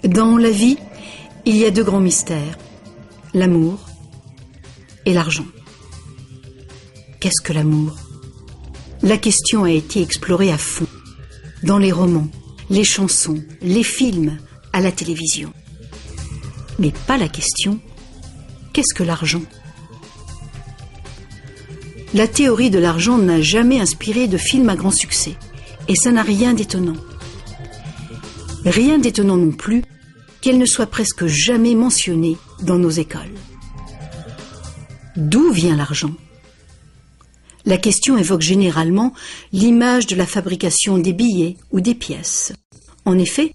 Dans la vie, il y a deux grands mystères, l'amour et l'argent. Qu'est-ce que l'amour? La question a été explorée à fond, dans les romans, les chansons, les films, à la télévision. Mais pas la question, qu'est-ce que l'argent? La théorie de l'argent n'a jamais inspiré de film à grand succès, et ça n'a rien d'étonnant. Rien d'étonnant non plus qu'elle ne soit presque jamais mentionnée dans nos écoles. D'où vient l'argent? La question évoque généralement l'image de la fabrication des billets ou des pièces. En effet,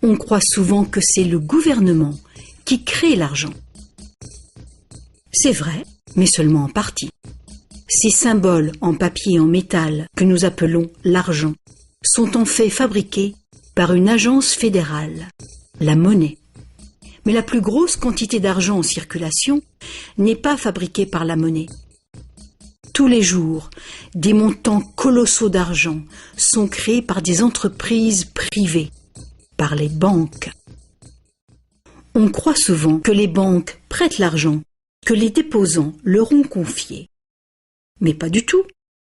on croit souvent que c'est le gouvernement qui crée l'argent. C'est vrai, mais seulement en partie. Ces symboles en papier et en métal que nous appelons l'argent sont en fait fabriqués par une agence fédérale, la monnaie. Mais la plus grosse quantité d'argent en circulation n'est pas fabriquée par la monnaie. Tous les jours, des montants colossaux d'argent sont créés par des entreprises privées, par les banques. On croit souvent que les banques prêtent l'argent que les déposants leur ont confié. Mais pas du tout.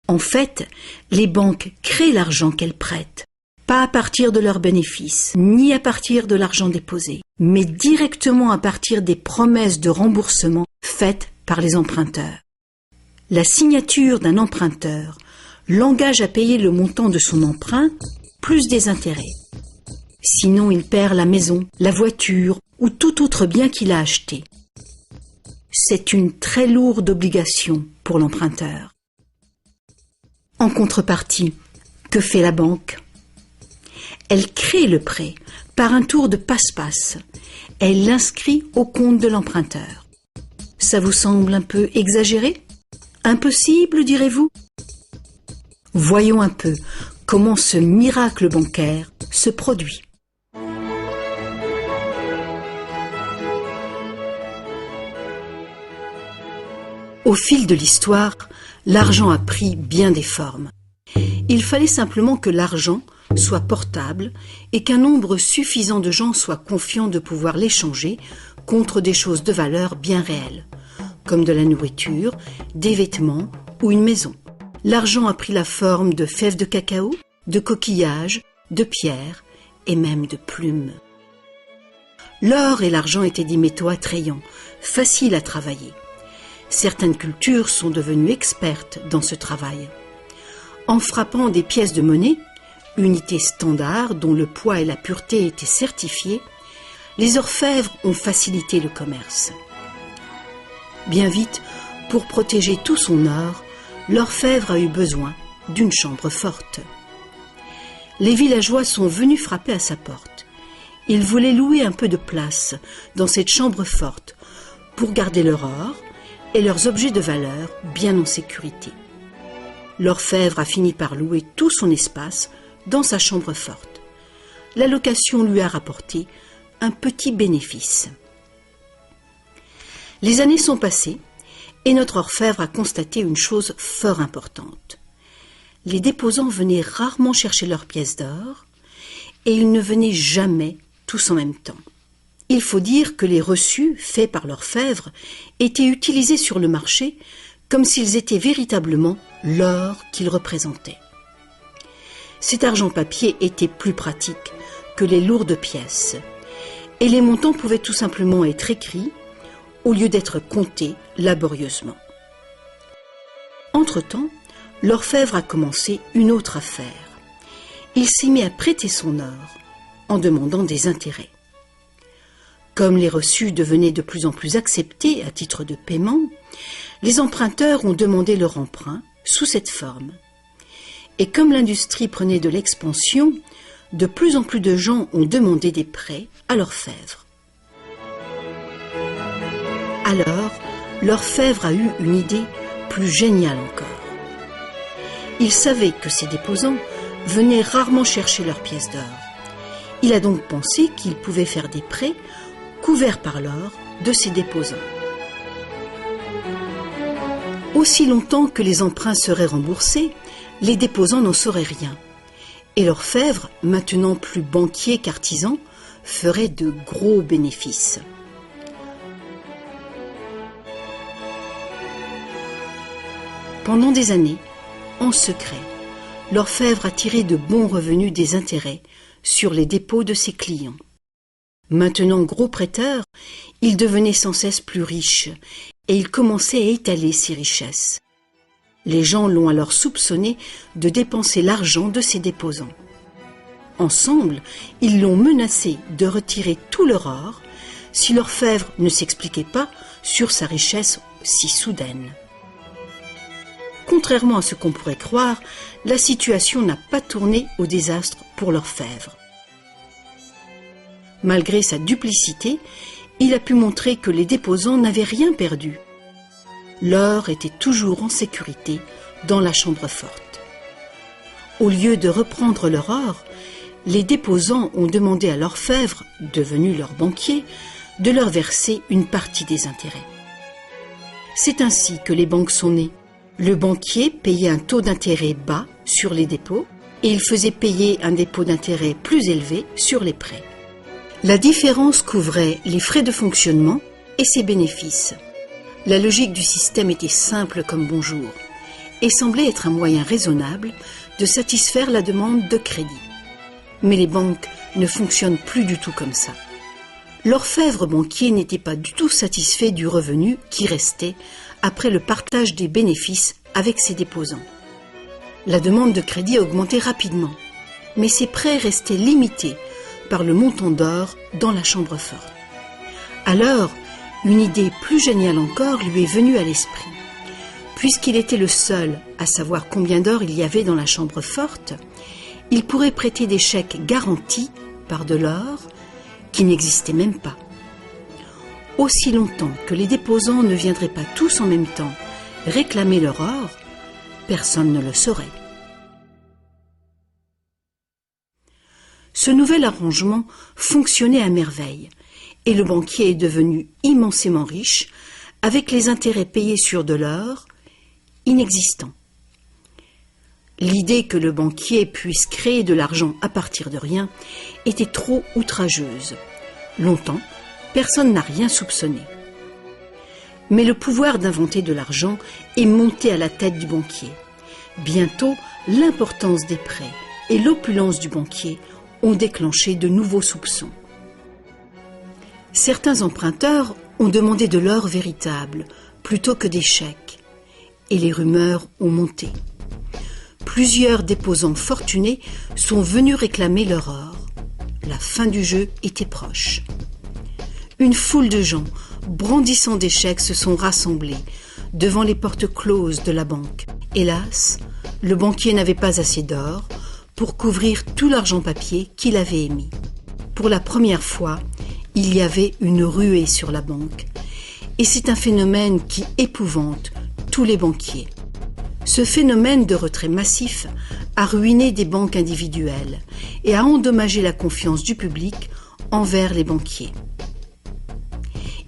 En fait, les banques créent l'argent qu'elles prêtent, pas à partir de leurs bénéfices, ni à partir de l'argent déposé, mais directement à partir des promesses de remboursement faites par les emprunteurs. La signature d'un emprunteur l'engage à payer le montant de son emprunt plus des intérêts. Sinon, il perd la maison, la voiture ou tout autre bien qu'il a acheté. C'est une très lourde obligation pour l'emprunteur. En contrepartie, que fait la banque? Elle crée le prêt par un tour de passe-passe. Elle l'inscrit au compte de l'emprunteur. Ça vous semble un peu exagéré? Impossible, direz-vous? Voyons un peu comment ce miracle bancaire se produit. Au fil de l'histoire, l'argent a pris bien des formes. Il fallait simplement que l'argent soit portable et qu'un nombre suffisant de gens soient confiants de pouvoir l'échanger contre des choses de valeur bien réelles, comme de la nourriture, des vêtements ou une maison. L'argent a pris la forme de fèves de cacao, de coquillages, de pierres et même de plumes. L'or et l'argent étaient des métaux attrayants, faciles à travailler. Certaines cultures sont devenues expertes dans ce travail. En frappant des pièces de monnaie, unité standard dont le poids et la pureté étaient certifiés, les orfèvres ont facilité le commerce. Bien vite, pour protéger tout son or, l'orfèvre a eu besoin d'une chambre forte. Les villageois sont venus frapper à sa porte. Ils voulaient louer un peu de place dans cette chambre forte pour garder leur or et leurs objets de valeur bien en sécurité. L'orfèvre a fini par louer tout son espace dans sa chambre forte. La location lui a rapporté un petit bénéfice. Les années sont passées et notre orfèvre a constaté une chose fort importante. Les déposants venaient rarement chercher leurs pièces d'or et ils ne venaient jamais tous en même temps. Il faut dire que les reçus faits par l'orfèvre étaient utilisés sur le marché comme s'ils étaient véritablement l'or qu'ils représentaient. Cet argent papier était plus pratique que les lourdes pièces et les montants pouvaient tout simplement être écrits au lieu d'être comptés laborieusement. Entre-temps, l'orfèvre a commencé une autre affaire. Il s'est mis à prêter son or en demandant des intérêts. Comme les reçus devenaient de plus en plus acceptés à titre de paiement, les emprunteurs ont demandé leur emprunt sous cette forme. Et comme l'industrie prenait de l'expansion, de plus en plus de gens ont demandé des prêts à l'orfèvre. Alors, l'orfèvre a eu une idée plus géniale encore. Il savait que ces déposants venaient rarement chercher leurs pièces d'or. Il a donc pensé qu'il pouvait faire des prêts couverts par l'or de ces déposants. Aussi longtemps que les emprunts seraient remboursés, les déposants n'en sauraient rien. Et l'orfèvre, maintenant plus banquier qu'artisan, feraient de gros bénéfices. Pendant des années, en secret, l'orfèvre a tiré de bons revenus des intérêts sur les dépôts de ses clients. Maintenant gros prêteur, il devenait sans cesse plus riche et il commençait à étaler ses richesses. Les gens l'ont alors soupçonné de dépenser l'argent de ses déposants. Ensemble, ils l'ont menacé de retirer tout leur or si l'orfèvre ne s'expliquait pas sur sa richesse si soudaine. Contrairement à ce qu'on pourrait croire, la situation n'a pas tourné au désastre pour l'orfèvre. Malgré sa duplicité, il a pu montrer que les déposants n'avaient rien perdu. L'or était toujours en sécurité dans la chambre forte. Au lieu de reprendre leur or, les déposants ont demandé à l'orfèvre, devenu leur banquier, de leur verser une partie des intérêts. C'est ainsi que les banques sont nées. Le banquier payait un taux d'intérêt bas sur les dépôts et il faisait payer un dépôt d'intérêt plus élevé sur les prêts. La différence couvrait les frais de fonctionnement et ses bénéfices. La logique du système était simple comme bonjour et semblait être un moyen raisonnable de satisfaire la demande de crédit. Mais les banques ne fonctionnent plus du tout comme ça. L'orfèvre banquier n'était pas du tout satisfait du revenu qui restait après le partage des bénéfices avec ses déposants. La demande de crédit a augmenté rapidement, mais ses prêts restaient limités par le montant d'or dans la chambre forte. Alors, une idée plus géniale encore lui est venue à l'esprit. Puisqu'il était le seul à savoir combien d'or il y avait dans la chambre forte, il pourrait prêter des chèques garantis par de l'or qui n'existait même pas. Aussi longtemps que les déposants ne viendraient pas tous en même temps réclamer leur or, personne ne le saurait. Ce nouvel arrangement fonctionnait à merveille et le banquier est devenu immensément riche avec les intérêts payés sur de l'or inexistant. L'idée que le banquier puisse créer de l'argent à partir de rien était trop outrageuse. Longtemps, personne n'a rien soupçonné. Mais le pouvoir d'inventer de l'argent est monté à la tête du banquier. Bientôt, l'importance des prêts et l'opulence du banquier ont déclenché de nouveaux soupçons. Certains emprunteurs ont demandé de l'or véritable plutôt que des chèques, et les rumeurs ont monté. Plusieurs déposants fortunés sont venus réclamer leur or. La fin du jeu était proche. Une foule de gens, brandissant des chèques, se sont rassemblés devant les portes closes de la banque. Hélas, le banquier n'avait pas assez d'or pour couvrir tout l'argent papier qu'il avait émis. Pour la première fois, il y avait une ruée sur la banque. Et c'est un phénomène qui épouvante tous les banquiers. Ce phénomène de retrait massif a ruiné des banques individuelles et a endommagé la confiance du public envers les banquiers.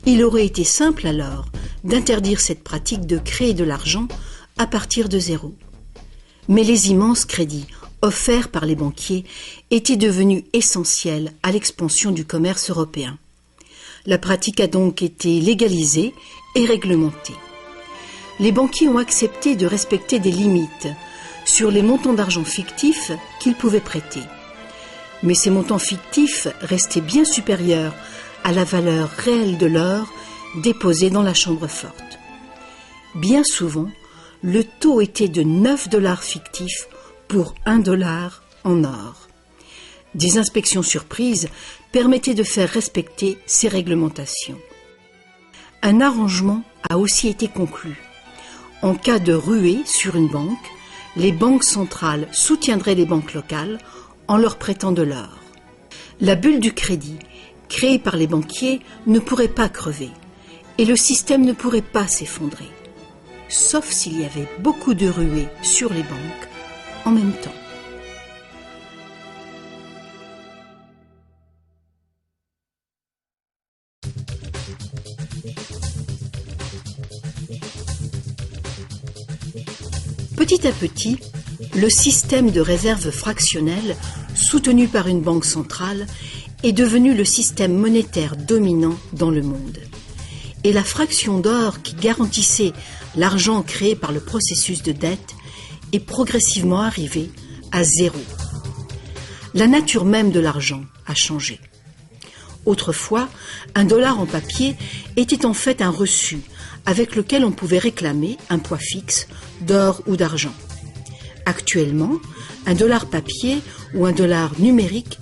Il aurait été simple alors d'interdire cette pratique de créer de l'argent à partir de zéro. Mais les immenses crédits offerts par les banquiers étaient devenus essentiels à l'expansion du commerce européen. La pratique a donc été légalisée et réglementée. Les banquiers ont accepté de respecter des limites sur les montants d'argent fictifs qu'ils pouvaient prêter. Mais ces montants fictifs restaient bien supérieurs à la valeur réelle de l'or déposé dans la chambre forte. Bien souvent, le taux était de 9 $ fictifs pour 1 $ en or. Des inspections surprises permettaient de faire respecter ces réglementations. Un arrangement a aussi été conclu. En cas de ruée sur une banque, les banques centrales soutiendraient les banques locales en leur prêtant de l'or. La bulle du crédit, créée par les banquiers, ne pourrait pas crever et le système ne pourrait pas s'effondrer, sauf s'il y avait beaucoup de ruées sur les banques en même temps. Petit à petit, le système de réserve fractionnelle, soutenu par une banque centrale, est devenu le système monétaire dominant dans le monde. Et la fraction d'or qui garantissait l'argent créé par le processus de dette est progressivement arrivée à zéro. La nature même de l'argent a changé. Autrefois, un dollar en papier était en fait un reçu avec lequel on pouvait réclamer un poids fixe d'or ou d'argent. Actuellement, un dollar papier ou un dollar numérique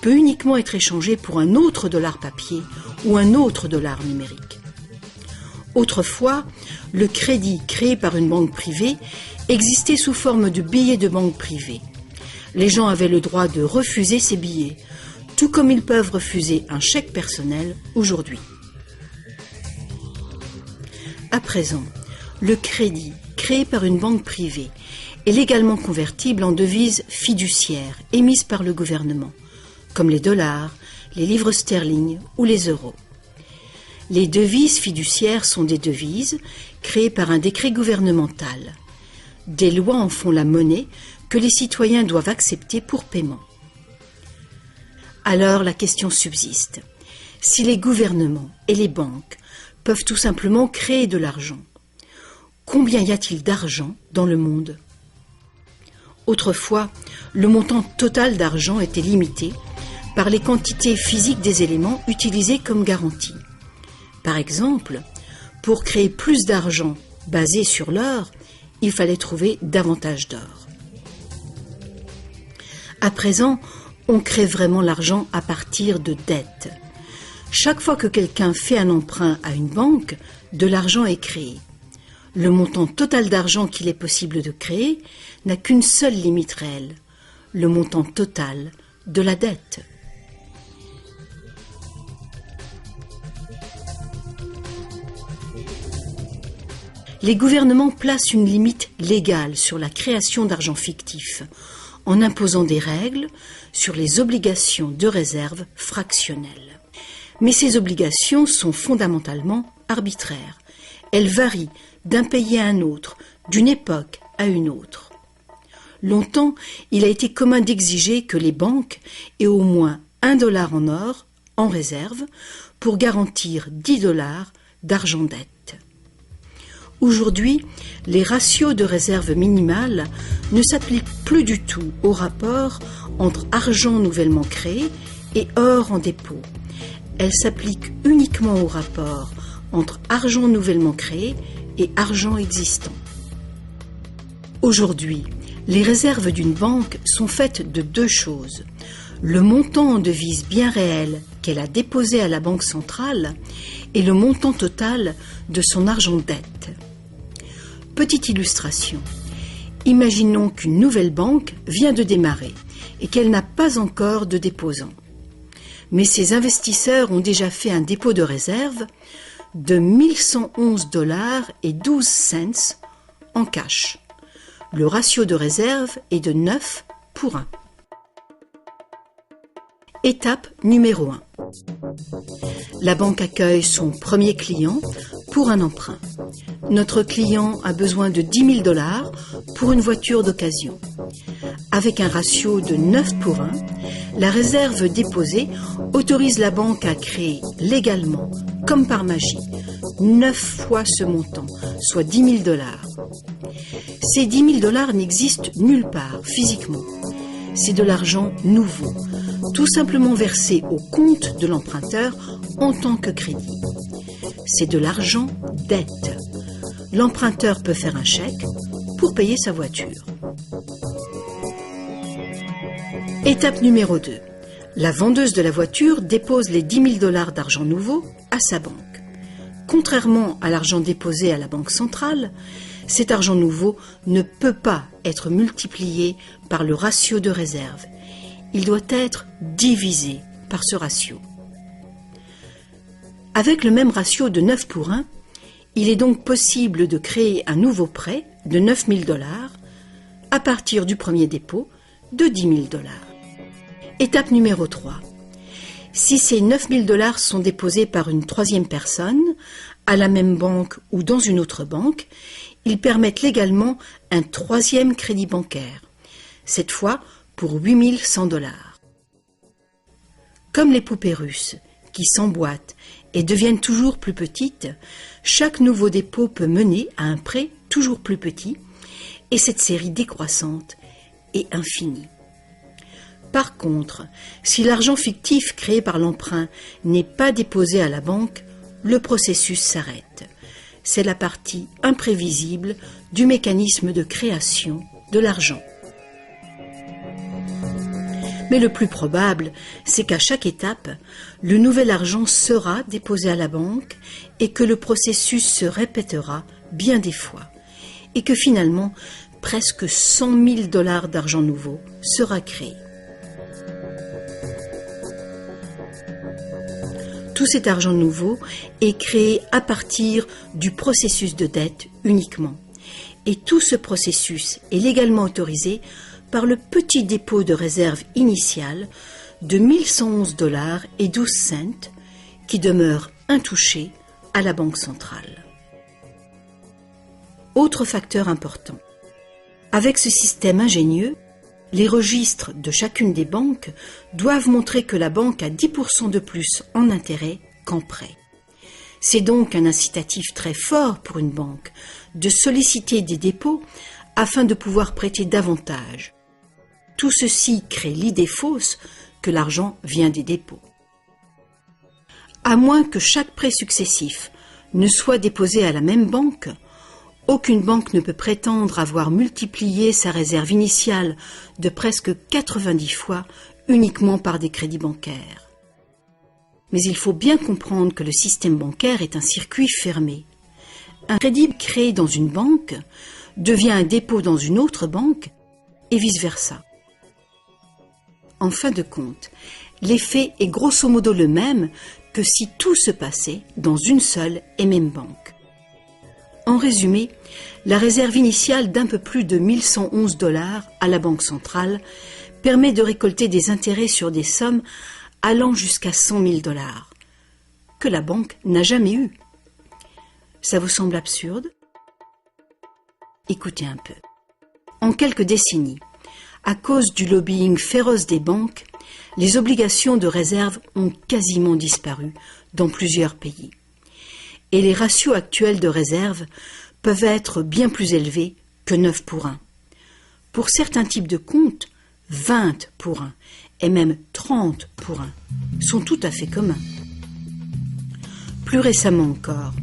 peut uniquement être échangé pour un autre dollar papier ou un autre dollar numérique. Autrefois, le crédit créé par une banque privée existait sous forme de billets de banque privée. Les gens avaient le droit de refuser ces billets, tout comme ils peuvent refuser un chèque personnel aujourd'hui. À présent, le crédit créé par une banque privée est légalement convertible en devises fiduciaires émises par le gouvernement, comme les dollars, les livres sterling ou les euros. Les devises fiduciaires sont des devises créées par un décret gouvernemental. Des lois en font la monnaie que les citoyens doivent accepter pour paiement. Alors la question subsiste. Si les gouvernements et les banques peuvent tout simplement créer de l'argent, combien y a-t-il d'argent dans le monde ? Autrefois, le montant total d'argent était limité par les quantités physiques des éléments utilisés comme garantie. Par exemple, pour créer plus d'argent basé sur l'or, il fallait trouver davantage d'or. À présent, on crée vraiment l'argent à partir de dettes. Chaque fois que quelqu'un fait un emprunt à une banque, de l'argent est créé. Le montant total d'argent qu'il est possible de créer n'a qu'une seule limite réelle, le montant total de la dette. Les gouvernements placent une limite légale sur la création d'argent fictif, en imposant des règles sur les obligations de réserve fractionnelles. Mais ces obligations sont fondamentalement arbitraires. Elles varient d'un pays à un autre, d'une époque à une autre. Longtemps, il a été commun d'exiger que les banques aient au moins $1 en or en réserve pour garantir $10 d'argent dette. Aujourd'hui, les ratios de réserve minimale ne s'appliquent plus du tout au rapport entre argent nouvellement créé et or en dépôt. Elles s'appliquent uniquement au rapport entre argent nouvellement créé et argent existant. Aujourd'hui, les réserves d'une banque sont faites de deux choses. Le montant en devises bien réelles qu'elle a déposé à la banque centrale et le montant total de son argent dette. Petite illustration. Imaginons qu'une nouvelle banque vient de démarrer et qu'elle n'a pas encore de déposants. Mais ses investisseurs ont déjà fait un dépôt de réserve de $1111,12 en cash. Le ratio de réserve est de 9 pour 1. Étape numéro 1. La banque accueille son premier client pour un emprunt. Notre client a besoin de $10 000 pour une voiture d'occasion. Avec un ratio de 9 pour 1, la réserve déposée autorise la banque à créer légalement, comme par magie, 9 fois ce montant, soit $10 000. Ces $10 000 n'existent nulle part physiquement. C'est de l'argent nouveau, tout simplement versé au compte de l'emprunteur en tant que crédit. C'est de l'argent dette. L'emprunteur peut faire un chèque pour payer sa voiture. Étape numéro 2. La vendeuse de la voiture dépose les $10 000 d'argent nouveau à sa banque. Contrairement à l'argent déposé à la banque centrale, cet argent nouveau ne peut pas être multiplié par le ratio de réserve. Il doit être divisé par ce ratio. Avec le même ratio de 9 pour 1, il est donc possible de créer un nouveau prêt de $9 000 à partir du premier dépôt de $10 000. Étape numéro 3. Si ces $9 000 sont déposés par une troisième personne, à la même banque ou dans une autre banque, ils permettent légalement un troisième crédit bancaire, cette fois pour $8 100. Comme les poupées russes, qui s'emboîtent et deviennent toujours plus petites, chaque nouveau dépôt peut mener à un prêt toujours plus petit, et cette série décroissante est infinie. Par contre, si l'argent fictif créé par l'emprunt n'est pas déposé à la banque, le processus s'arrête. C'est la partie imprévisible du mécanisme de création de l'argent. Mais le plus probable, c'est qu'à chaque étape, le nouvel argent sera déposé à la banque et que le processus se répétera bien des fois et que finalement, presque 100 000 $ d'argent nouveau sera créé. Tout cet argent nouveau est créé à partir du processus de dette uniquement. Et tout ce processus est légalement autorisé par le petit dépôt de réserve initial de 1111 $ et 12 cents qui demeure intouché à la Banque centrale. Autre facteur important. Avec ce système ingénieux, les registres de chacune des banques doivent montrer que la banque a 10% de plus en intérêt qu'en prêt. C'est donc un incitatif très fort pour une banque de solliciter des dépôts afin de pouvoir prêter davantage. Tout ceci crée l'idée fausse que l'argent vient des dépôts. À moins que chaque prêt successif ne soit déposé à la même banque, aucune banque ne peut prétendre avoir multiplié sa réserve initiale de presque 90 fois uniquement par des crédits bancaires. Mais il faut bien comprendre que le système bancaire est un circuit fermé. Un crédit créé dans une banque devient un dépôt dans une autre banque et vice-versa. En fin de compte, l'effet est grosso modo le même que si tout se passait dans une seule et même banque. En résumé, la réserve initiale d'un peu plus de 1111 $ à la Banque centrale permet de récolter des intérêts sur des sommes allant jusqu'à 100 000 $ que la banque n'a jamais eu. Ça vous semble absurde? Écoutez un peu. En quelques décennies, à cause du lobbying féroce des banques, les obligations de réserve ont quasiment disparu dans plusieurs pays. Et les ratios actuels de réserve peuvent être bien plus élevés que 9 pour 1. Pour certains types de comptes, 20 pour 1 et même 30 pour 1 sont tout à fait communs. Plus récemment encore,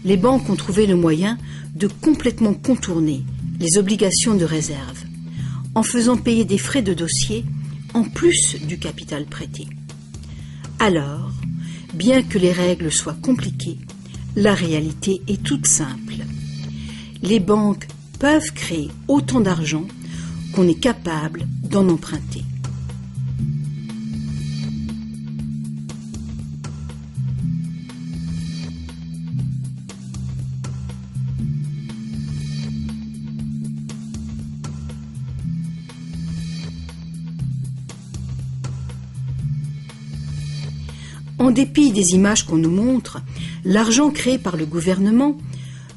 les banques ont trouvé le moyen de complètement contourner les obligations de réserve en faisant payer des frais de dossier en plus du capital prêté. Alors, bien que les règles soient compliquées, la réalité est toute simple. Les banques peuvent créer autant d'argent qu'on est capable d'en emprunter. En dépit des images qu'on nous montre, l'argent créé par le gouvernement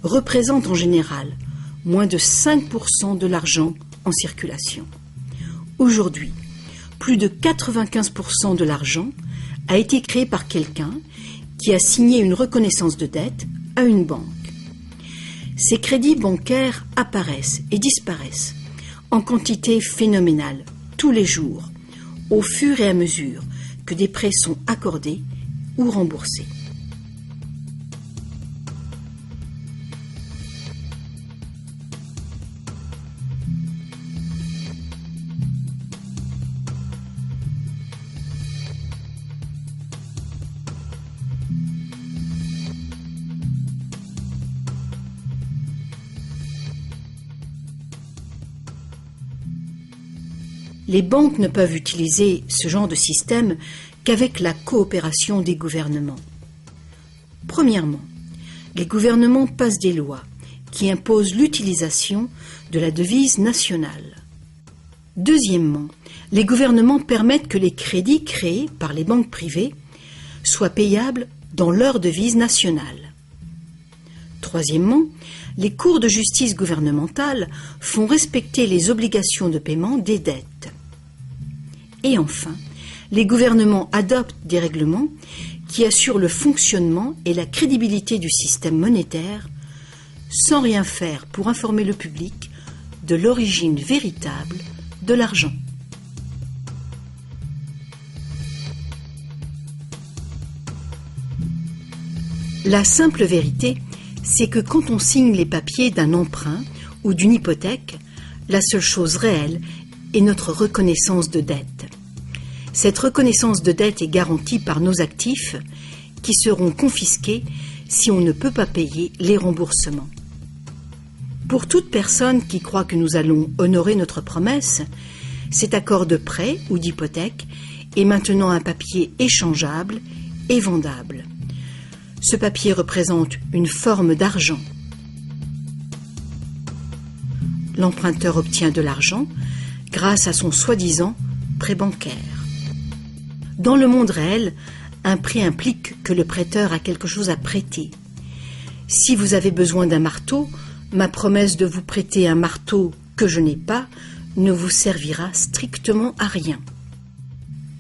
représente en général moins de 5% de l'argent en circulation. Aujourd'hui, plus de 95% de l'argent a été créé par quelqu'un qui a signé une reconnaissance de dette à une banque. Ces crédits bancaires apparaissent et disparaissent en quantité phénoménale tous les jours, au fur et à mesure que des prêts sont accordés ou remboursés. Les banques ne peuvent utiliser ce genre de système qu'avec la coopération des gouvernements. Premièrement, les gouvernements passent des lois qui imposent l'utilisation de la devise nationale. Deuxièmement, les gouvernements permettent que les crédits créés par les banques privées soient payables dans leur devise nationale. Troisièmement, les cours de justice gouvernementales font respecter les obligations de paiement des dettes. Et enfin, les gouvernements adoptent des règlements qui assurent le fonctionnement et la crédibilité du système monétaire sans rien faire pour informer le public de l'origine véritable de l'argent. La simple vérité, c'est que quand on signe les papiers d'un emprunt ou d'une hypothèque, la seule chose réelle est notre reconnaissance de dette. Cette reconnaissance de dette est garantie par nos actifs qui seront confisqués si on ne peut pas payer les remboursements. Pour toute personne qui croit que nous allons honorer notre promesse, cet accord de prêt ou d'hypothèque est maintenant un papier échangeable et vendable. Ce papier représente une forme d'argent. L'emprunteur obtient de l'argent grâce à son soi-disant prêt bancaire. Dans le monde réel, un prêt implique que le prêteur a quelque chose à prêter. Si vous avez besoin d'un marteau, ma promesse de vous prêter un marteau que je n'ai pas ne vous servira strictement à rien.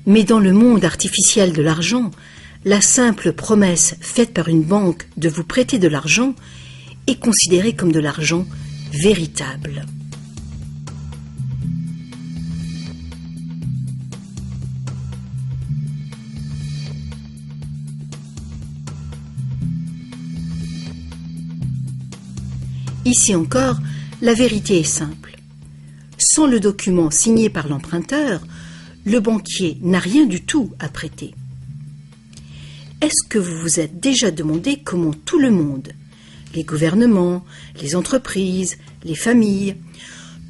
Mais dans le monde artificiel de l'argent, la simple promesse faite par une banque de vous prêter de l'argent est considérée comme de l'argent véritable. Ici encore, la vérité est simple. Sans le document signé par l'emprunteur, le banquier n'a rien du tout à prêter. Est-ce que vous vous êtes déjà demandé comment tout le monde, les gouvernements, les entreprises, les familles,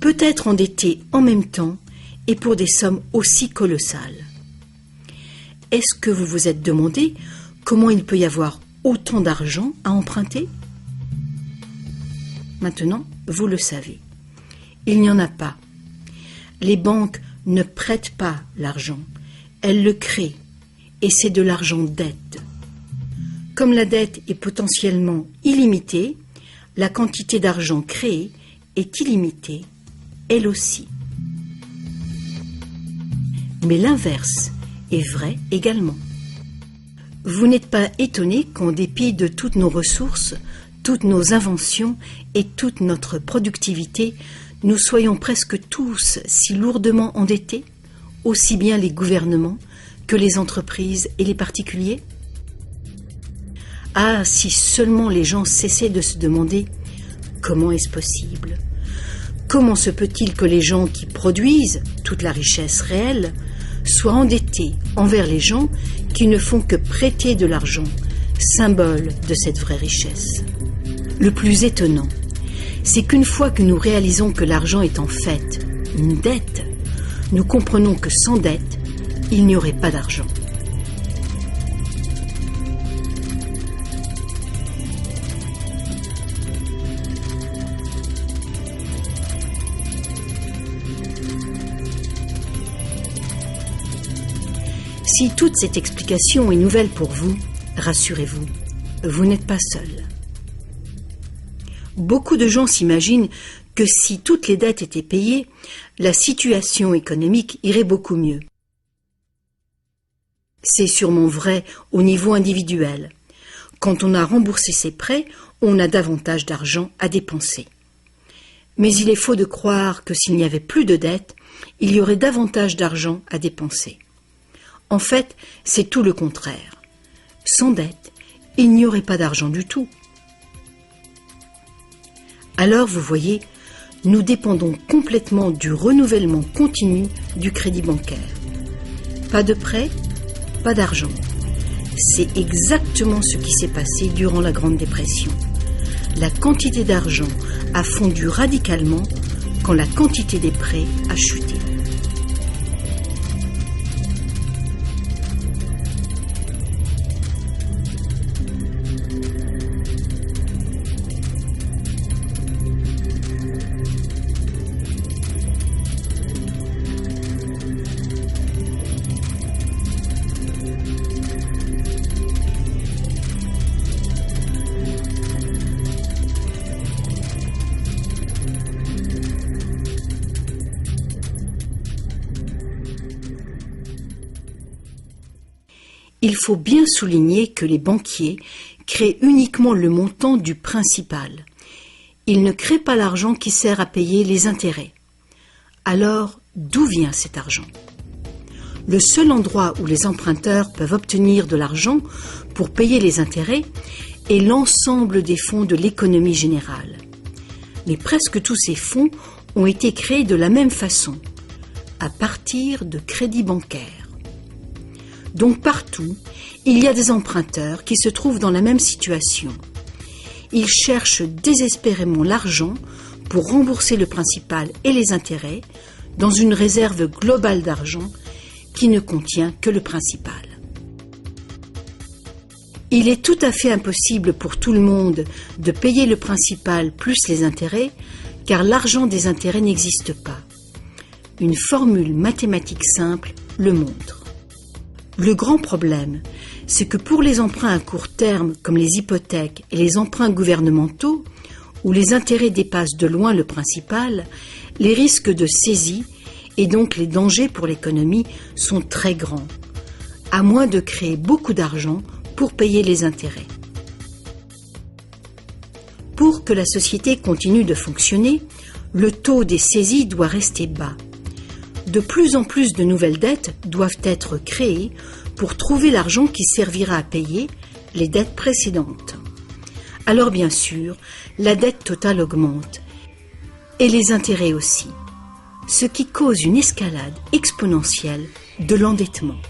peut être endetté en même temps et pour des sommes aussi colossales? Est-ce que vous vous êtes demandé comment il peut y avoir autant d'argent à emprunter? Maintenant, vous le savez. Il n'y en a pas. Les banques ne prêtent pas l'argent, elles le créent, et c'est de l'argent dette. Comme la dette est potentiellement illimitée, la quantité d'argent créée est illimitée, elle aussi. Mais l'inverse est vrai également. Vous n'êtes pas étonné qu'en dépit de toutes nos ressources, toutes nos inventions et toute notre productivité, nous soyons presque tous si lourdement endettés, aussi bien les gouvernements que les entreprises et les particuliers? Ah, si seulement les gens cessaient de se demander comment est-ce possible? Comment se peut-il que les gens qui produisent toute la richesse réelle soient endettés envers les gens qui ne font que prêter de l'argent, symbole de cette vraie richesse? Le plus étonnant, c'est qu'une fois que nous réalisons que l'argent est en fait une dette, nous comprenons que sans dette, il n'y aurait pas d'argent. Si toute cette explication est nouvelle pour vous, rassurez-vous, vous n'êtes pas seul. Beaucoup de gens s'imaginent que si toutes les dettes étaient payées, la situation économique irait beaucoup mieux. C'est sûrement vrai au niveau individuel. Quand on a remboursé ses prêts, on a davantage d'argent à dépenser. Mais il est faux de croire que s'il n'y avait plus de dettes, il y aurait davantage d'argent à dépenser. En fait, c'est tout le contraire. Sans dette, il n'y aurait pas d'argent du tout. Alors, vous voyez, nous dépendons complètement du renouvellement continu du crédit bancaire. Pas de prêt, pas d'argent. C'est exactement ce qui s'est passé durant la Grande Dépression. La quantité d'argent a fondu radicalement quand la quantité des prêts a chuté. Il faut bien souligner que les banquiers créent uniquement le montant du principal. Ils ne créent pas l'argent qui sert à payer les intérêts. Alors, d'où vient cet argent ? Le seul endroit où les emprunteurs peuvent obtenir de l'argent pour payer les intérêts est l'ensemble des fonds de l'économie générale. Mais presque tous ces fonds ont été créés de la même façon, à partir de crédits bancaires. Donc partout, il y a des emprunteurs qui se trouvent dans la même situation. Ils cherchent désespérément l'argent pour rembourser le principal et les intérêts dans une réserve globale d'argent qui ne contient que le principal. Il est tout à fait impossible pour tout le monde de payer le principal plus les intérêts, car l'argent des intérêts n'existe pas. Une formule mathématique simple le montre. Le grand problème, c'est que pour les emprunts à court terme comme les hypothèques et les emprunts gouvernementaux, où les intérêts dépassent de loin le principal, les risques de saisie et donc les dangers pour l'économie sont très grands, à moins de créer beaucoup d'argent pour payer les intérêts. Pour que la société continue de fonctionner, le taux des saisies doit rester bas. De plus en plus de nouvelles dettes doivent être créées pour trouver l'argent qui servira à payer les dettes précédentes. Alors bien sûr, la dette totale augmente, et les intérêts aussi, ce qui cause une escalade exponentielle de l'endettement.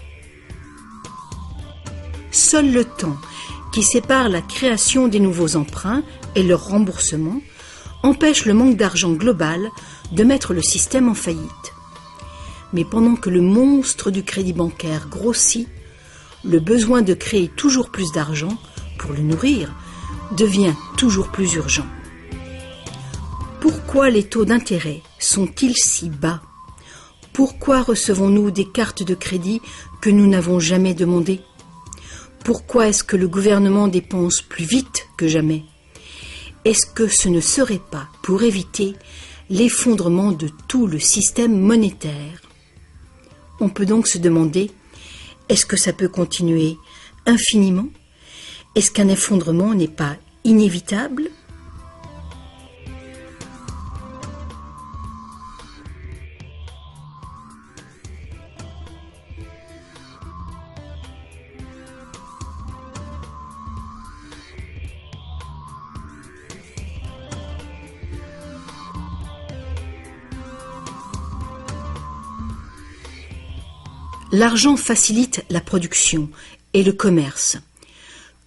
Seul le temps qui sépare la création des nouveaux emprunts et leur remboursement empêche le manque d'argent global de mettre le système en faillite. Mais pendant que le monstre du crédit bancaire grossit, le besoin de créer toujours plus d'argent pour le nourrir devient toujours plus urgent. Pourquoi les taux d'intérêt sont-ils si bas ? Pourquoi recevons-nous des cartes de crédit que nous n'avons jamais demandées ? Pourquoi est-ce que le gouvernement dépense plus vite que jamais ? Est-ce que ce ne serait pas pour éviter l'effondrement de tout le système monétaire ? On peut donc se demander, est-ce que ça peut continuer infiniment ? Est-ce qu'un effondrement n'est pas inévitable ? L'argent facilite la production et le commerce.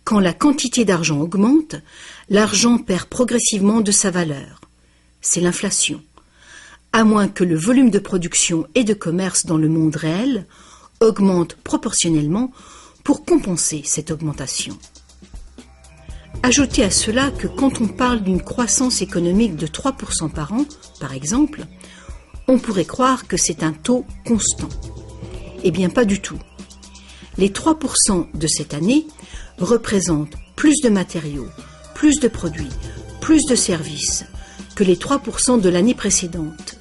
Quand la quantité d'argent augmente, l'argent perd progressivement de sa valeur. C'est l'inflation. À moins que le volume de production et de commerce dans le monde réel augmente proportionnellement pour compenser cette augmentation. Ajoutez à cela que quand on parle d'une croissance économique de 3% par an, par exemple, on pourrait croire que c'est un taux constant. Eh bien, pas du tout. Les 3% de cette année représentent plus de matériaux, plus de produits, plus de services que les 3% de l'année précédente,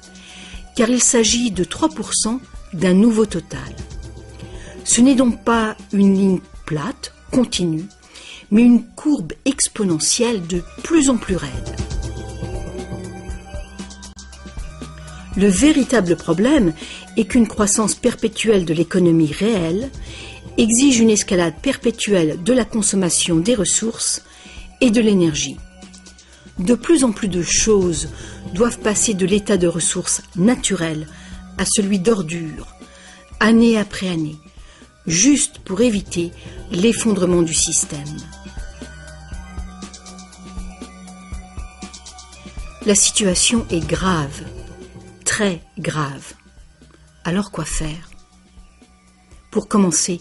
car il s'agit de 3% d'un nouveau total. Ce n'est donc pas une ligne plate, continue, mais une courbe exponentielle de plus en plus raide. Le véritable problème est qu'une croissance perpétuelle de l'économie réelle exige une escalade perpétuelle de la consommation des ressources et de l'énergie. De plus en plus de choses doivent passer de l'état de ressources naturelles à celui d'ordures, année après année, juste pour éviter l'effondrement du système. La situation est grave, très grave. Alors quoi faire ? Pour commencer,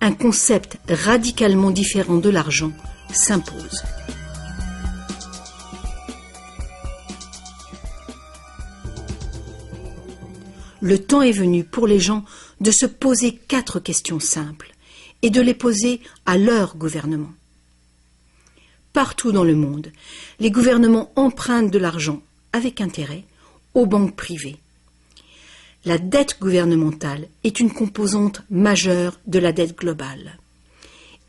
un concept radicalement différent de l'argent s'impose. Le temps est venu pour les gens de se poser 4 questions simples et de les poser à leur gouvernement. Partout dans le monde, les gouvernements empruntent de l'argent avec intérêt aux banques privées. La dette gouvernementale est une composante majeure de la dette globale.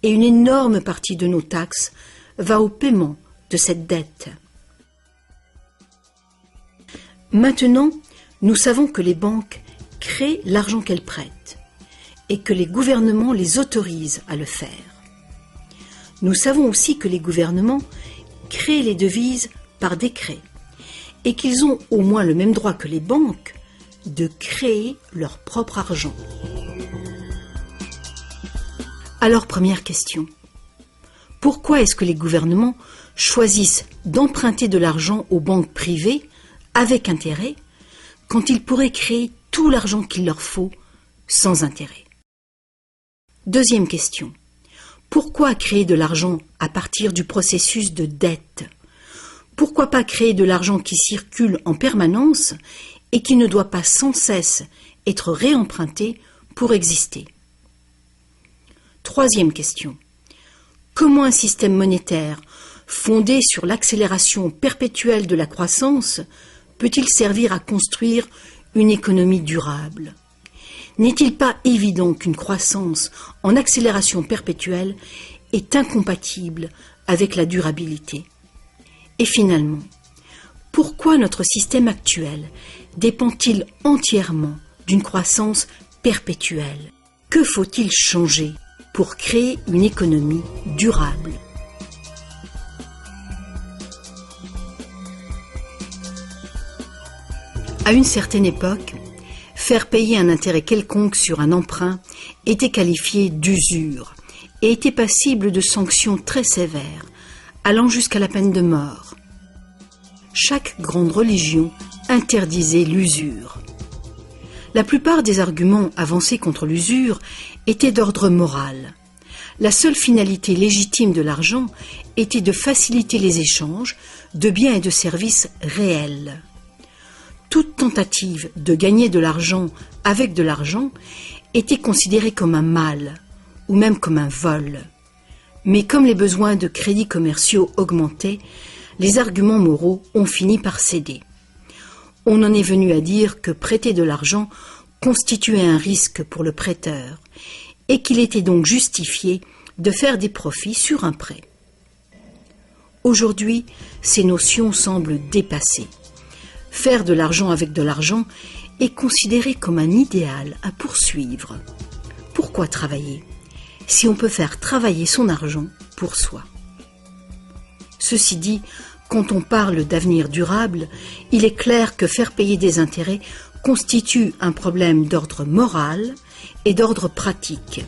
et une énorme partie de nos taxes va au paiement de cette dette. Maintenant, nous savons que les banques créent l'argent qu'elles prêtent et que les gouvernements les autorisent à le faire. Nous savons aussi que les gouvernements créent les devises par décret et qu'ils ont au moins le même droit que les banques de créer leur propre argent. Alors, première question. Pourquoi est-ce que les gouvernements choisissent d'emprunter de l'argent aux banques privées avec intérêt quand ils pourraient créer tout l'argent qu'il leur faut sans intérêt? Deuxième question. Pourquoi créer de l'argent à partir du processus de dette? Pourquoi pas créer de l'argent qui circule en permanence et qui ne doit pas sans cesse être réemprunté pour exister? Troisième question. Comment un système monétaire fondé sur l'accélération perpétuelle de la croissance peut-il servir à construire une économie durable? N'est-il pas évident qu'une croissance en accélération perpétuelle est incompatible avec la durabilité? Et finalement, pourquoi notre système actuel dépend-il entièrement d'une croissance perpétuelle? Que faut-il changer pour créer une économie durable? À une certaine époque, faire payer un intérêt quelconque sur un emprunt était qualifié d'usure et était passible de sanctions très sévères, allant jusqu'à la peine de mort. Chaque grande religion interdisait l'usure. La plupart des arguments avancés contre l'usure étaient d'ordre moral. La seule finalité légitime de l'argent était de faciliter les échanges de biens et de services réels. Toute tentative de gagner de l'argent avec de l'argent était considérée comme un mal, ou même comme un vol. Mais comme les besoins de crédits commerciaux augmentaient, les arguments moraux ont fini par céder. On en est venu à dire que prêter de l'argent constituait un risque pour le prêteur, et qu'il était donc justifié de faire des profits sur un prêt. Aujourd'hui, ces notions semblent dépassées. Faire de l'argent avec de l'argent est considéré comme un idéal à poursuivre. Pourquoi travailler si on peut faire travailler son argent pour soi? Ceci dit, quand on parle d'avenir durable, il est clair que faire payer des intérêts constitue un problème d'ordre moral et d'ordre pratique.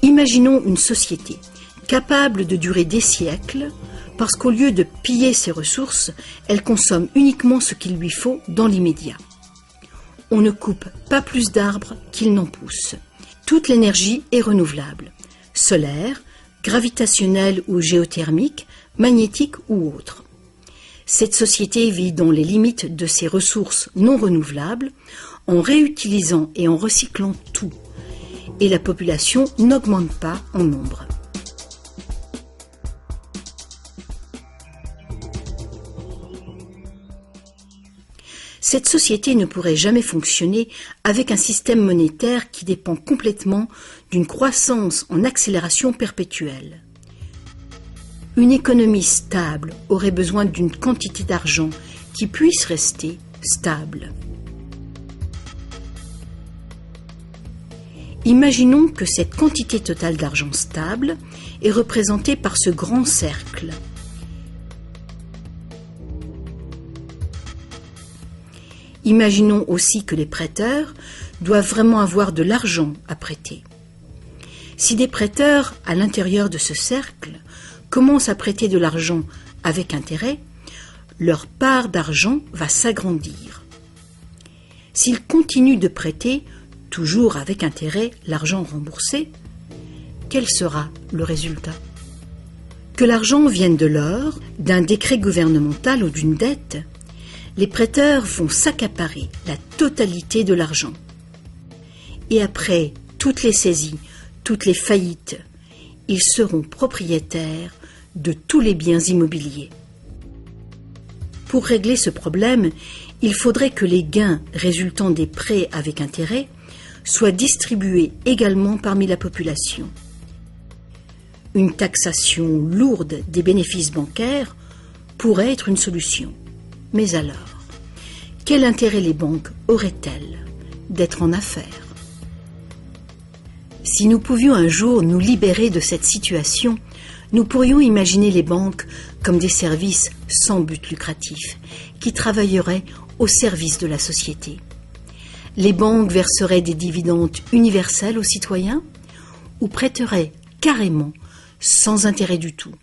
Imaginons une société capable de durer des siècles parce qu'au lieu de piller ses ressources, elle consomme uniquement ce qu'il lui faut dans l'immédiat. On ne coupe pas plus d'arbres qu'il n'en pousse. Toute l'énergie est renouvelable, solaire, gravitationnelle ou géothermique, magnétique ou autre. Cette société vit dans les limites de ses ressources non renouvelables, en réutilisant et en recyclant tout. Et la population n'augmente pas en nombre. Cette société ne pourrait jamais fonctionner avec un système monétaire qui dépend complètement d'une croissance en accélération perpétuelle. Une économie stable aurait besoin d'une quantité d'argent qui puisse rester stable. Imaginons que cette quantité totale d'argent stable est représentée par ce grand cercle. Imaginons aussi que les prêteurs doivent vraiment avoir de l'argent à prêter. Si des prêteurs, à l'intérieur de ce cercle, commencent à prêter de l'argent avec intérêt, leur part d'argent va s'agrandir. S'ils continuent de prêter, toujours avec intérêt, l'argent remboursé, quel sera le résultat? Que l'argent vienne de l'or, d'un décret gouvernemental ou d'une dette, les prêteurs vont s'accaparer la totalité de l'argent. Et après toutes les saisies, toutes les faillites, ils seront propriétaires de tous les biens immobiliers. Pour régler ce problème, il faudrait que les gains résultant des prêts avec intérêt soient distribués également parmi la population. Une taxation lourde des bénéfices bancaires pourrait être une solution. Mais alors, quel intérêt les banques auraient-elles d'être en affaires? Si nous pouvions un jour nous libérer de cette situation, nous pourrions imaginer les banques comme des services sans but lucratif, qui travailleraient au service de la société. Les banques verseraient des dividendes universels aux citoyens ou prêteraient carrément sans intérêt du tout.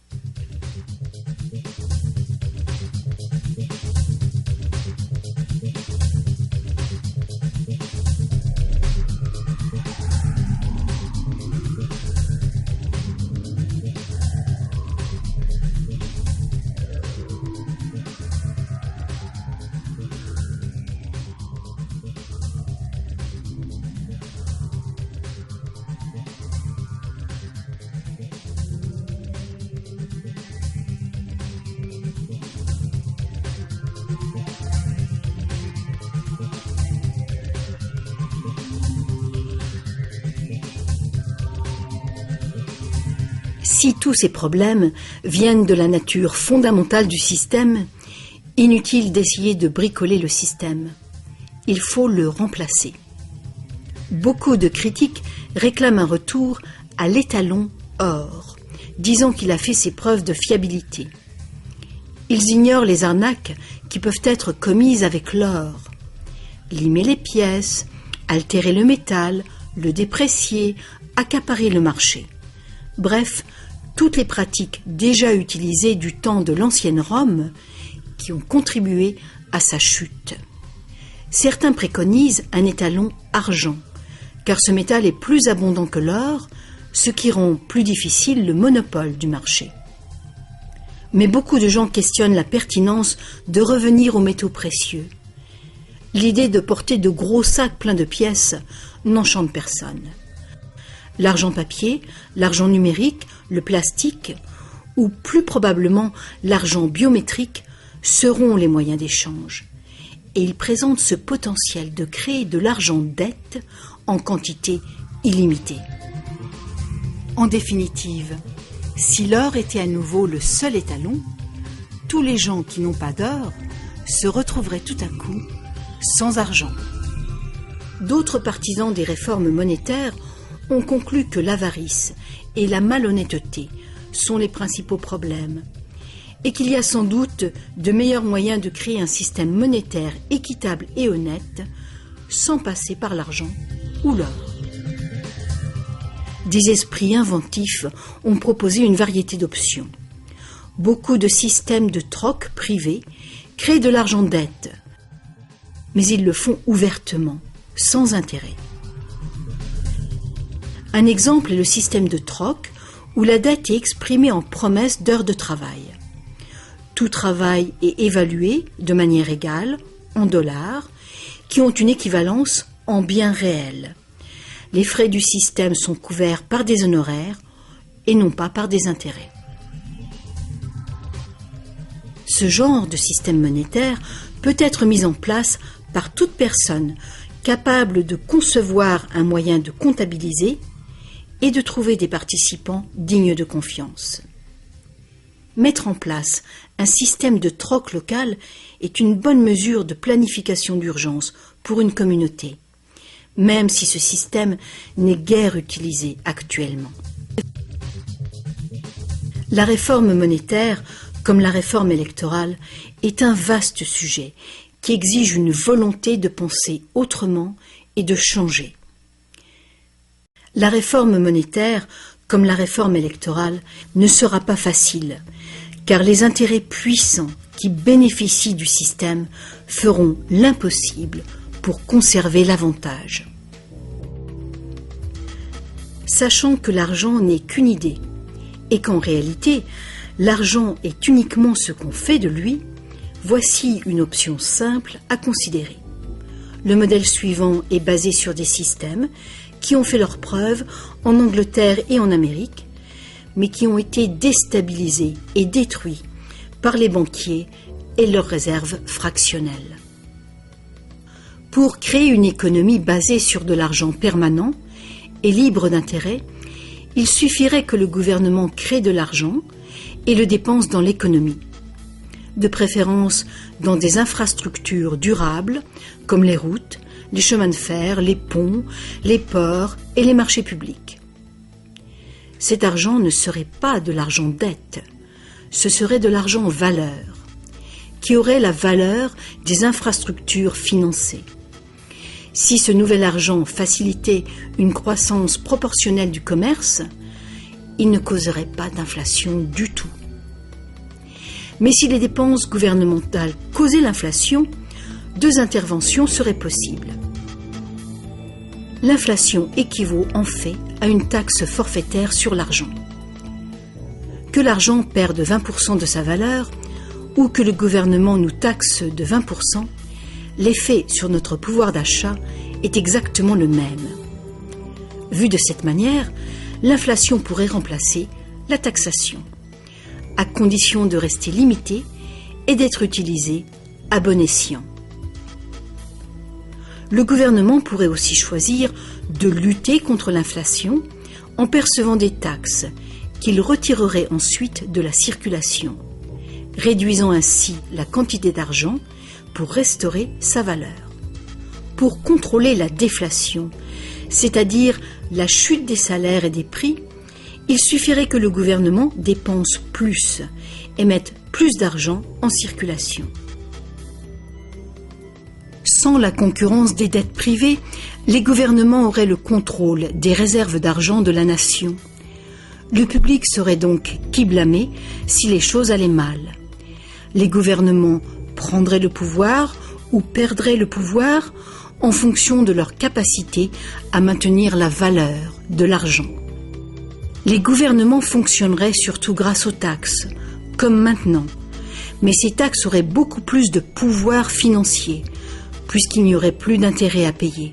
Si tous ces problèmes viennent de la nature fondamentale du système, inutile d'essayer de bricoler le système. Il faut le remplacer. Beaucoup de critiques réclament un retour à l'étalon or, disant qu'il a fait ses preuves de fiabilité. Ils ignorent les arnaques qui peuvent être commises avec l'or. Limer les pièces, altérer le métal, le déprécier, accaparer le marché. Bref, toutes les pratiques déjà utilisées du temps de l'ancienne Rome qui ont contribué à sa chute. Certains préconisent un étalon argent, car ce métal est plus abondant que l'or, ce qui rend plus difficile le monopole du marché. Mais beaucoup de gens questionnent la pertinence de revenir aux métaux précieux. L'idée de porter de gros sacs pleins de pièces n'enchante personne. L'argent papier, l'argent numérique, le plastique, ou plus probablement l'argent biométrique, seront les moyens d'échange. Et ils présentent ce potentiel de créer de l'argent dette en quantité illimitée. En définitive, si l'or était à nouveau le seul étalon, tous les gens qui n'ont pas d'or se retrouveraient tout à coup sans argent. D'autres partisans des réformes monétaires ont conclu que l'avarice et la malhonnêteté sont les principaux problèmes et qu'il y a sans doute de meilleurs moyens de créer un système monétaire équitable et honnête sans passer par l'argent ou l'or. Des esprits inventifs ont proposé une variété d'options. Beaucoup de systèmes de troc privés créent de l'argent dette, mais ils le font ouvertement, sans intérêt. Un exemple est le système de troc où la dette est exprimée en promesse d'heures de travail. Tout travail est évalué de manière égale, en dollars, qui ont une équivalence en biens réels. Les frais du système sont couverts par des honoraires et non pas par des intérêts. Ce genre de système monétaire peut être mis en place par toute personne capable de concevoir un moyen de comptabiliser et de trouver des participants dignes de confiance. Mettre en place un système de troc local est une bonne mesure de planification d'urgence pour une communauté, même si ce système n'est guère utilisé actuellement. La réforme monétaire, comme la réforme électorale, est un vaste sujet qui exige une volonté de penser autrement et de changer. La réforme monétaire, comme la réforme électorale, ne sera pas facile, car les intérêts puissants qui bénéficient du système feront l'impossible pour conserver l'avantage. Sachant que l'argent n'est qu'une idée, et qu'en réalité, l'argent est uniquement ce qu'on fait de lui, voici une option simple à considérer. Le modèle suivant est basé sur des systèmes qui ont fait leurs preuves en Angleterre et en Amérique, mais qui ont été déstabilisés et détruits par les banquiers et leurs réserves fractionnelles. Pour créer une économie basée sur de l'argent permanent et libre d'intérêt, il suffirait que le gouvernement crée de l'argent et le dépense dans l'économie, de préférence dans des infrastructures durables comme les routes, les chemins de fer, les ponts, les ports et les marchés publics. Cet argent ne serait pas de l'argent dette, ce serait de l'argent valeur, qui aurait la valeur des infrastructures financées. Si ce nouvel argent facilitait une croissance proportionnelle du commerce, il ne causerait pas d'inflation du tout. Mais si les dépenses gouvernementales causaient l'inflation, deux interventions seraient possibles. L'inflation équivaut en fait à une taxe forfaitaire sur l'argent. Que l'argent perde 20% de sa valeur ou que le gouvernement nous taxe de 20%, l'effet sur notre pouvoir d'achat est exactement le même. Vu de cette manière, l'inflation pourrait remplacer la taxation, à condition de rester limitée et d'être utilisée à bon escient. Le gouvernement pourrait aussi choisir de lutter contre l'inflation en percevant des taxes qu'il retirerait ensuite de la circulation, réduisant ainsi la quantité d'argent pour restaurer sa valeur. Pour contrôler la déflation, c'est-à-dire la chute des salaires et des prix, il suffirait que le gouvernement dépense plus et mette plus d'argent en circulation. Sans la concurrence des dettes privées, les gouvernements auraient le contrôle des réserves d'argent de la nation. Le public serait donc qui blâmer si les choses allaient mal. Les gouvernements prendraient le pouvoir ou perdraient le pouvoir en fonction de leur capacité à maintenir la valeur de l'argent. Les gouvernements fonctionneraient surtout grâce aux taxes, comme maintenant, mais ces taxes auraient beaucoup plus de pouvoir financier, puisqu'il n'y aurait plus d'intérêt à payer.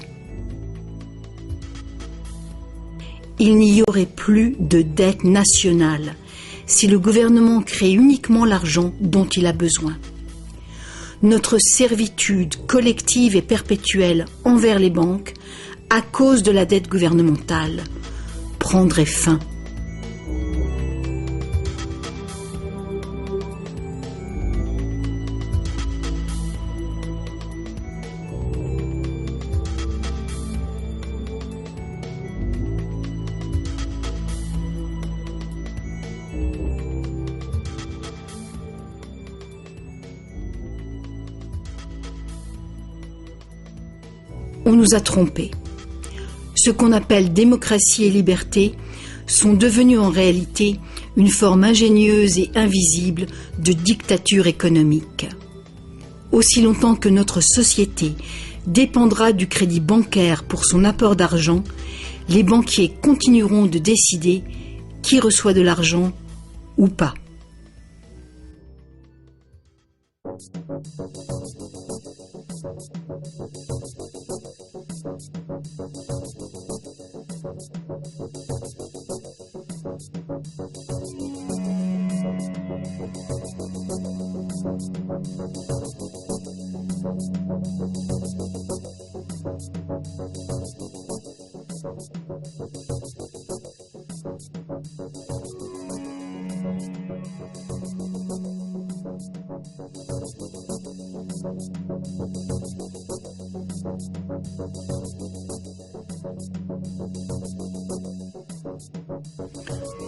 Il n'y aurait plus de dette nationale si le gouvernement crée uniquement l'argent dont il a besoin. Notre servitude collective et perpétuelle envers les banques, à cause de la dette gouvernementale, prendrait fin. On nous a trompés. Ce qu'on appelle démocratie et liberté sont devenus en réalité une forme ingénieuse et invisible de dictature économique. Aussi longtemps que notre société dépendra du crédit bancaire pour son apport d'argent, les banquiers continueront de décider qui reçoit de l'argent ou pas.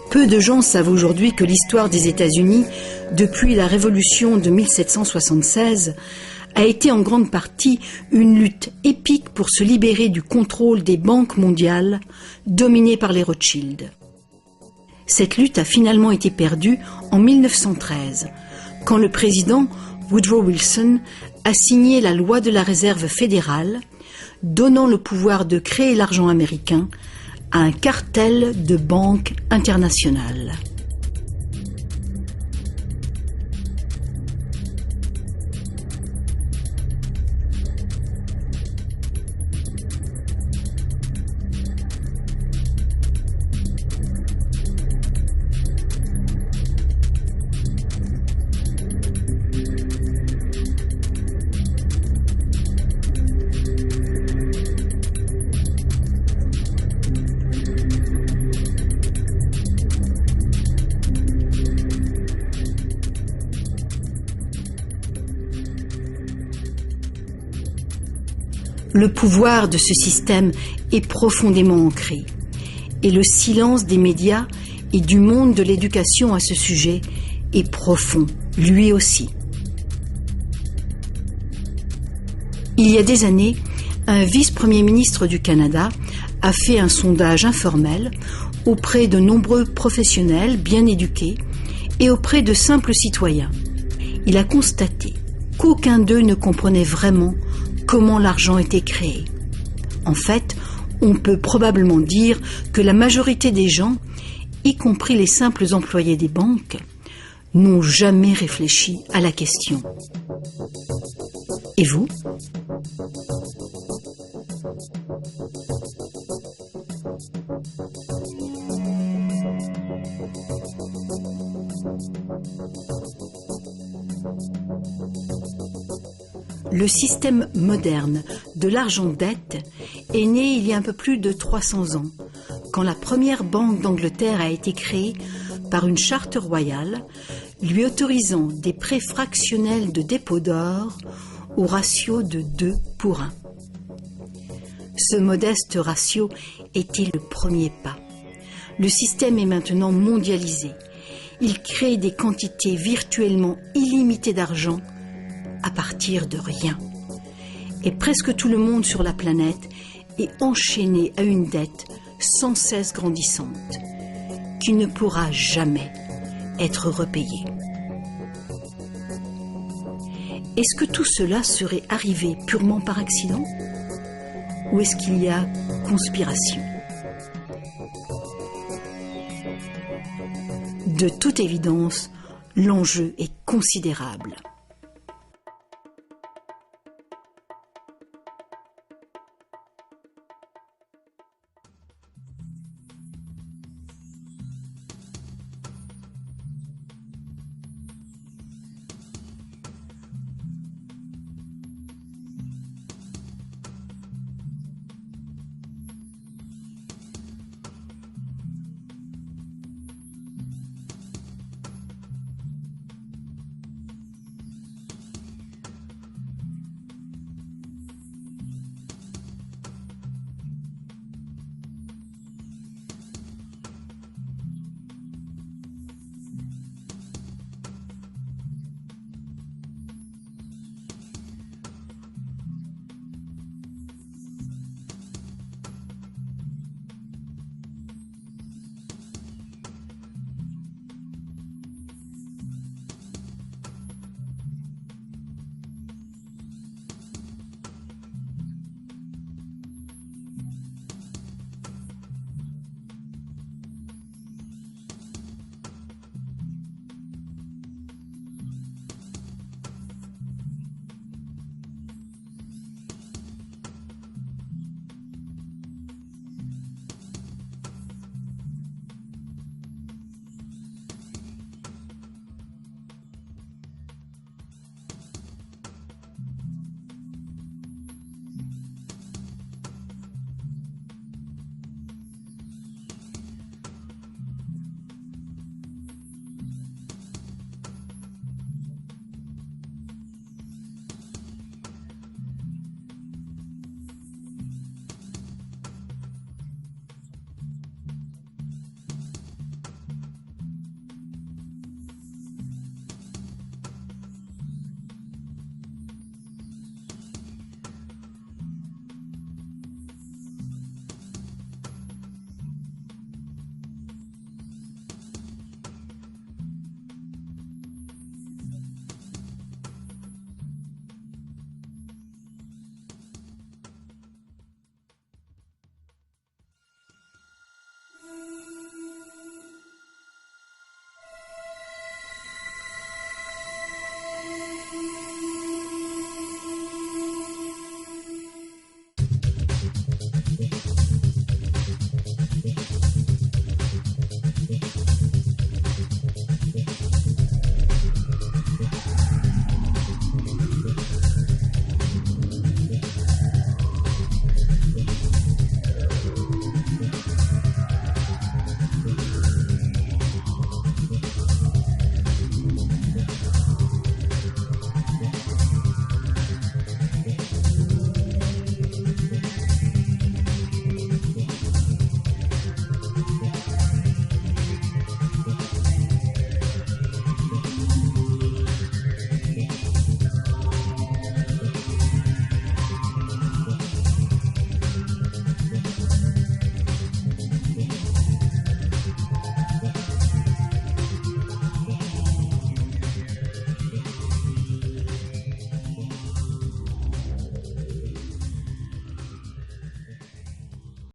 Peu de gens savent aujourd'hui que l'histoire des États-Unis, depuis la Révolution de 1776, a été en grande partie une lutte épique pour se libérer du contrôle des banques mondiales dominées par les Rothschild. Cette lutte a finalement été perdue en 1913, quand le président Woodrow Wilson a signé la loi de la Réserve fédérale, donnant le pouvoir de créer l'argent américain à un cartel de banques internationales. Le pouvoir de ce système est profondément ancré et le silence des médias et du monde de l'éducation à ce sujet est profond, lui aussi. Il y a des années, un vice-premier ministre du Canada a fait un sondage informel auprès de nombreux professionnels bien éduqués et auprès de simples citoyens. Il a constaté qu'aucun d'eux ne comprenait vraiment comment l'argent était créé. En fait, on peut probablement dire que la majorité des gens, y compris les simples employés des banques, n'ont jamais réfléchi à la question. Et vous ? Le système moderne de l'argent-dette est né il y a un peu plus de 300 ans, quand la première banque d'Angleterre a été créée par une charte royale lui autorisant des prêts fractionnels de dépôt d'or au ratio de 2 pour 1. Ce modeste ratio était le premier pas. Le système est maintenant mondialisé. Il crée des quantités virtuellement illimitées d'argent à partir de rien. Et presque tout le monde sur la planète est enchaîné à une dette sans cesse grandissante, qui ne pourra jamais être repayée. Est-ce que tout cela serait arrivé purement par accident ? Ou est-ce qu'il y a conspiration ? De toute évidence, l'enjeu est considérable.